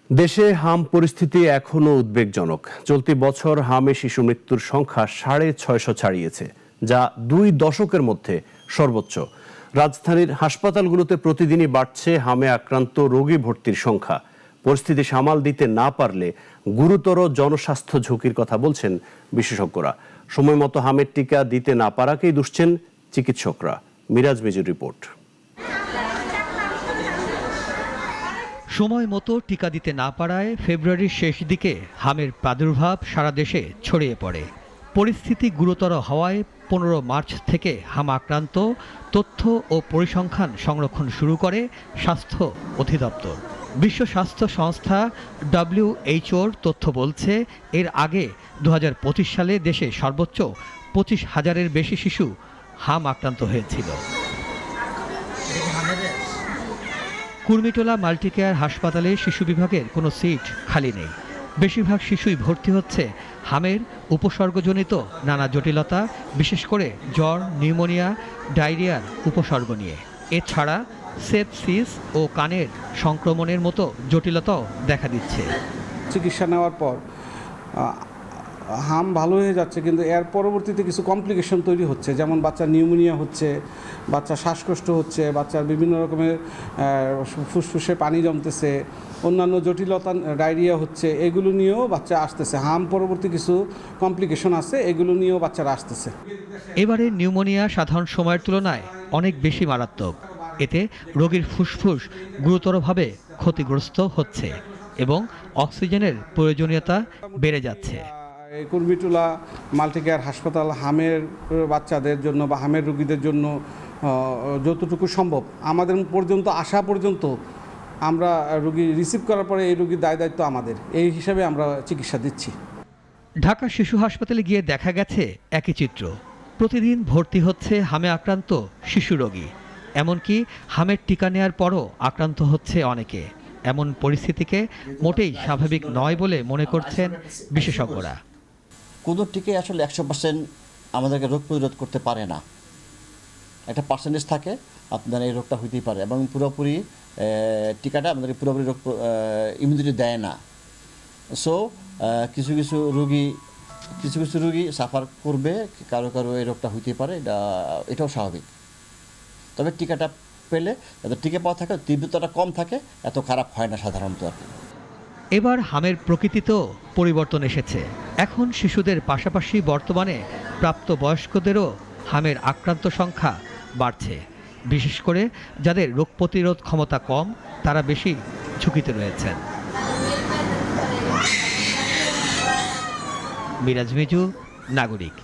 দেশে হাম পরিস্থিতি এখনো উদ্বেগজনক। চলতি বছর হামে শিশু মৃত্যুর সংখ্যা 650 ছাড়িয়েছে, যা 2 দশকের মধ্যে সর্বোচ্চ। রাজধানীর হাসপাতালগুলোতে প্রতিদিনই বাড়ছে হামে আক্রান্ত রোগী ভর্তির সংখ্যা। পরিস্থিতি সামাল দিতে না পারলে গুরুতর জনস্বাস্থ্য ঝুঁকির কথা বলছেন বিশেষজ্ঞরা। সময় মতো হামের টিকা দিতে না পারাকেই দুষছেন চিকিৎসকরা। মিরাজ মিজুর রিপোর্ট। সময় মতো টিকা দিতে না পারায় ফেব্রুয়ারির শেষ দিকে হামের প্রাদুর্ভাব সারা দেশে ছড়িয়ে পড়ে। পরিস্থিতি গুরুতর হওয়ায় 15 মার্চ থেকে হাম আক্রান্ত তথ্য ও পরিসংখ্যান সংরক্ষণ শুরু করে স্বাস্থ্য অধিদপ্তর। বিশ্ব স্বাস্থ্য সংস্থা WHOর তথ্য বলছে, এর আগে 2025 সালে দেশে সর্বোচ্চ 25,000-এর বেশি শিশু হাম আক্রান্ত হয়েছিল। কুর্মিটোলা মাল্টিকেয়ার হাসপাতালে শিশু বিভাগের কোনো সিট খালি নেই। বেশিরভাগ শিশুই ভর্তি হচ্ছে হামের উপসর্গজনিত নানা জটিলতা, বিশেষ করে জ্বর, নিউমোনিয়া, ডায়রিয়ার উপসর্গ নিয়ে। এছাড়া সেপসিস ও কানের সংক্রমণের মতো জটিলতাও দেখা দিচ্ছে। চিকিৎসা নেওয়ার পর হাম ভালো হয়ে যাচ্ছে, কিন্তু এর পরবর্তীতে কিছু কমপ্লিকেশন তৈরি হচ্ছে, যেমন বাচ্চার নিউমোনিয়া হচ্ছে, বাচ্চার শ্বাসকষ্ট হচ্ছে, বাচ্চার বিভিন্ন রকমের ফুসফুসে পানি জমতেছে, অন্যান্য জটিলতা ডায়রিয়া হচ্ছে। এগুলো নিয়েও বাচ্চা আসতেছে। হাম পরবর্তী কিছু কমপ্লিকেশন আছে, এগুলো নিয়েও বাচ্চারা আসতেছে। এবারে নিউমোনিয়া সাধারণ সময়ের তুলনায় অনেক বেশি মারাত্মক। এতে রোগীর ফুসফুস গুরুতরভাবে ক্ষতিগ্রস্ত হচ্ছে এবং অক্সিজেনের প্রয়োজনীয়তা বেড়ে যাচ্ছে। এই কুর্মিটোলা মাল্টিকেয়ার হাসপাতাল হামের বাচ্চাদের জন্য বা হামের রোগীদের জন্য যতটুকু সম্ভব আমাদের পর্যন্ত আসা পর্যন্ত আমরা রোগী রিসিভ করার পরে এই রোগীর দায়িত্ব আমাদের, এই হিসাবে আমরা চিকিৎসা দিচ্ছি। ঢাকা শিশু হাসপাতালে গিয়ে দেখা গেছে একই চিত্র। প্রতিদিন ভর্তি হচ্ছে হামে আক্রান্ত শিশু রোগী। এমনকি হামের টিকা নেওয়ার পরও আক্রান্ত হচ্ছে অনেকে। এমন পরিস্থিতিকে মোটেই স্বাভাবিক নয় বলে মনে করছেন বিশেষজ্ঞরা। কোনো টিকাই আসলে 100% আমাদেরকে রোগ প্রতিরোধ করতে পারে না। একটা পার্সেন্টেজ থাকে আপনার এই রোগটা হইতেই পারে, এবং পুরোপুরি টিকাটা আমাদেরকে পুরোপুরি রোগ ইমিউনিটি দেয় না। সো কিছু কিছু রোগী সাফার করবে, কারো কারো এই রোগটা হইতেই পারে, এটাও স্বাভাবিক। তবে টিকাটা পেলে এত টিকা পাওয়া থাকে, তীব্রতাটা কম থাকে, এত খারাপ হয় না সাধারণত আর কি। এবার হামের প্রকৃতিতেও পরিবর্তন এসেছে। এখন শিশুদের পাশাপাশি বর্তমানে প্রাপ্তবয়স্কদেরও হামের আক্রান্ত সংখ্যা বাড়ছে। বিশেষ করে যাদের রোগ প্রতিরোধ ক্ষমতা কম, তারা বেশি ঝুঁকিতে রয়েছেন। মিরাজ মিজু, নাগরিক।